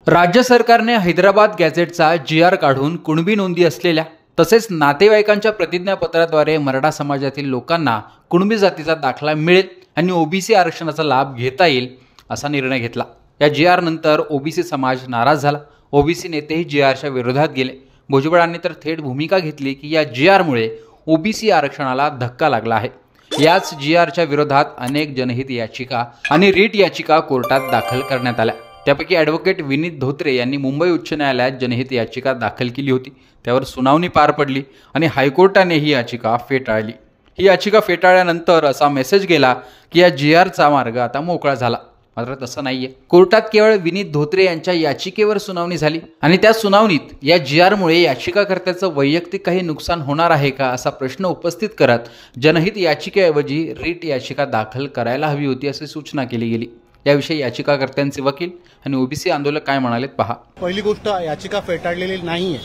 राज्य सरकारने हैदराबाद गॅझेटचा जी.आर. काढून कुणबी नोंदी असलेल्या तसेच नातेवाईकांच्या प्रतिज्ञापत्राद्वारे मराठा समाजातील लोकांना कुणबी जातीचा दाखला मिळेल आणि ओबीसी आरक्षणाचा लाभ घेता येईल असा निर्णय घेतला। या जी.आर. नंतर ओबीसी समाज नाराज झाला। ओबीसी नेतेही जी.आरच्या विरोधात गेले। भुजबळांनी तर थेट भूमिका घेतली की या जी.आरमुळे ओबीसी आरक्षणाला धक्का लागला आहे। याच जी.आरच्या विरोधात अनेक जनहित याचिका आणि रीट याचिका कोर्टात दाखल करण्यात आल्या। त्यापैकी ॲडव्होकेट विनीत धोत्रे यांनी मुंबई उच्च न्यायालयात जनहित याचिका दाखल केली होती। त्यावर सुनावणी पार पडली आणि हायकोर्टाने ही याचिका फेटाळली। ही याचिका फेटाळल्यानंतर असा मेसेज गेला की या जी.आरचा मार्ग आता मोकळा झाला। मात्र तसं नाहीये। कोर्टात केवळ विनीत धोत्रे यांच्या याचिकेवर सुनावणी झाली आणि त्या सुनावणीत या जी.आरमुळे याचिकाकर्त्याचं वैयक्तिक काही नुकसान होणार आहे का असा प्रश्न उपस्थित करत जनहित याचिकेऐवजी रीट याचिका दाखल करायला हवी होती अशी सूचना केली गेली। याविषयी याचिकाकर्त्यांचे वकील आणि ओबीसी आंदोलक काय म्हणालेत पहा। पहिली गोष्ट, याचिका फेटाळलेली नाहीये,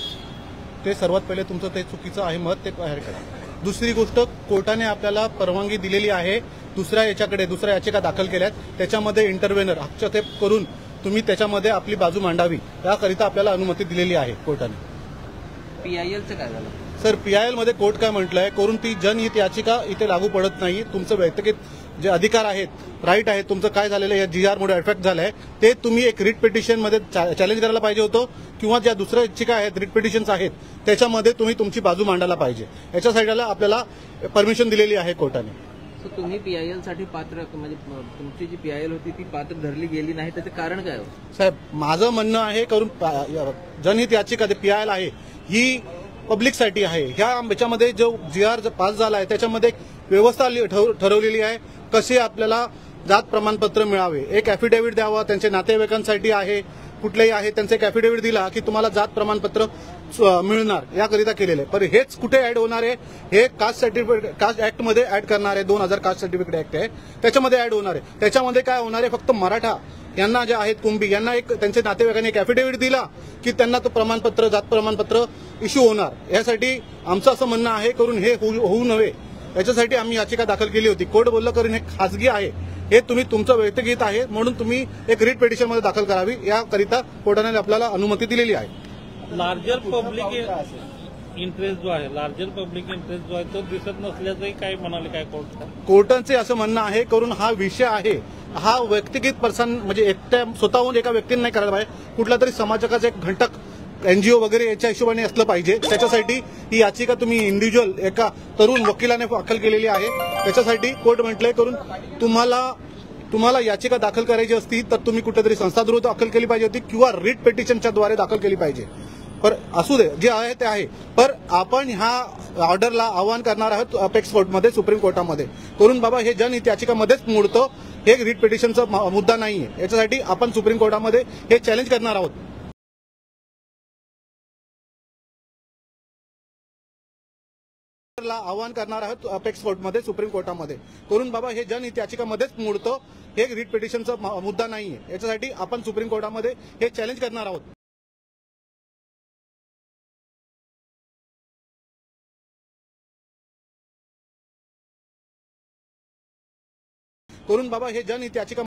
ते सर्वात पहिले तुमचं ते चुकीचं आहे मत, ते बाहेर करा। दुसरी गोष्ट, कोर्टाने आपल्याला परवानगी दिलेली आहे दुसऱ्या याचिका दाखल केल्यात, त्याच्यामध्ये इंटरव्हेनर हस्तक्षेप करून तुम्ही त्याच्यामध्ये आपली बाजू मांडावी याकरिता आपल्याला अनुमती दिलेली आहे कोर्टाने। पीआयएलचं काय झालं सर? पीआयएल मध्ये कोर्ट काय म्हटलंय, करून ती जनहित याचिका इथे लागू पडत नाही। तुमचं व्यक्तिगत जे अधिकार आहेत, राईट आहेत, तुमचं काय झालेलं या जी.आर.मुळे अफेक्ट झालंय ते तुम्ही एक रिट पिटिशन मध्ये चॅलेंज करायला पाहिजे होतं, किंवा ज्या दुसऱ्या याचिका आहेत, रिट पिटिशन्स आहेत, त्याच्यामध्ये तुम्ही तुमची बाजू मांडायला पाहिजे। याच्यासाठी आपल्याला परमिशन दिलेली आहे कोर्टाने। तुम्ही पीआयएल साठी पात्र, म्हणजे तुमची जी पीआयएल होती ती पात्र धरली गेली नाही, त्याचं कारण काय हो? साहेब, माझं म्हणणं आहे, करून जनहित याचिका पीआयएल आहे ही पब्लिकसाठी आहे। याच्यामध्ये जो जी.आर. पास झाला आहे त्याच्यामध्ये व्यवस्था ठरवलेली आहे कसे आपल्याला जात प्रमाणपत्र मिळावे। एक ॲफिडेव्हिट द्यावा, त्यांच्या नातेवाईकांसाठी आहे, कुठलेही आहे, त्यांचे एक ॲफिडेव्हिट दिला की तुम्हाला जात प्रमाणपत्र मिळणार, याकरिता केलेलं आहे। पण हेच कुठे ऍड होणार आहे? हे कास्ट सर्टिफिकेट, कास्ट ऍक्ट मध्ये ऍड करणार आहे। 2000 कास्ट सर्टिफिकेट ऍक्ट आहे, त्याच्यामध्ये ऍड होणार आहे। त्याच्यामध्ये काय होणार आहे, फक्त मराठा यांना जे आहेत कुणबी यांना एक त्यांच्या नातेवाईकांनी एक ॲफिडेव्हिट दिला की त्यांना तो प्रमाणपत्र, जात प्रमाणपत्र इश्यू होणार। यासाठी आमचं असं म्हणणं आहे, करून हे होऊ नये याच्यासाठी आम्ही याचिका दाखल केली होती। कोर्ट बोललं करून हे खासगी आहे, हे तुम्ही तुमचं व्यक्तिगत आहे म्हणून तुम्ही एक रीट पिटिशन मध्ये दाखल करावी, याकरिता कोर्टाने आपल्याला अनुमती दिलेली आहे। लार्जर पब्लिक इंटरेस्ट जो आहे, लार्जर पब्लिक इंटरेस्ट जो आहे तो दिसत नसल्याचंही काय म्हणाले, काय कोर्टाचे असं म्हणणं आहे, करून हा विषय आहे, हा व्यक्तिगत पर्सन म्हणजे एकट्या स्वतःहून एका व्यक्तीने नाही करायला पाहिजे, कुठला तरी समाजाचा एक घटक एनजीओ वगैरे याच्या हिशोबाने असलं पाहिजे। त्याच्यासाठी ही याचिका तुम्ही इंडिव्हिज्युअल एका तरुण वकिलाने दाखल केलेली आहे। त्याच्यासाठी कोर्ट म्हटलंय, करून तुम्हाला याचिका दाखल करायची असती तर तुम्ही कुठेतरी संस्थाद्रोह दाखल केली पाहिजे होती किंवा रीट पिटिशनच्या द्वारे दाखल केली पाहिजे। पर असू दे, जे आहे ते आहे। पर आपण ह्या ऑर्डरला आव्हान करणार आहोत अपेक्स कोर्टमध्ये, सुप्रीम कोर्टामध्ये, करून बाबा हे जनहित याचिकामध्येच मोडतं, हे रीट पिटिशनचा मुद्दा नाहीये। याच्यासाठी आपण सुप्रीम कोर्टामध्ये हे चॅलेंज करणार आहोत। आव्हान करणार आहोत अपेक्स कोर्टमध्ये, सुप्रीम कोर्टामध्ये, करून बाबा हे जनहित याचिकामध्येच मोडतं, हे रीट पिटिशनचा मुद्दा नाहीये। याच्यासाठी आपण सुप्रीम कोर्टामध्ये हे चॅलेंज करणार आहोत। करून बाबा हे जनहित याचिका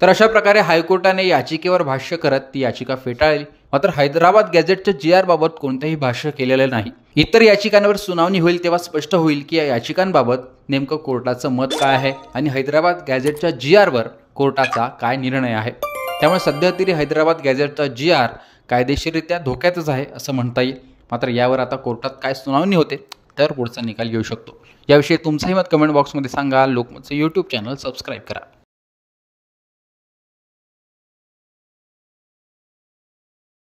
तर अशा प्रकारे हायकोर्टाने याचिकेवर भाष्य करत ती याचिका फेटाळली. मात्र हैदराबाद गॅझेटच्या GR बाबत कोणतेही भाष्य केलेलं नाही. इतर याचिकांवर सुनावणी होईल तेव्हा स्पष्ट होईल की या याचिकांबाबत नेमकं कोर्टाचं मत काय आहे आणि हैदराबाद गॅझेटच्या GR वर कोर्टाचा काय निर्णय आहे. त्यामुळे सध्या तरी हैदराबाद गॅझेटचा GR कायदेशीररित्या धोक्यातच आहे असं म्हणता येईल. मात्र यावर आता कोर्टात काय सुनावणी होते तर पुढचा निकाल येऊ शकतो. याविषयी तुमचंही मत कमेंट बॉक्समध्ये सांगा. लोकमतचं YouTube चॅनल सबस्क्राईब करा.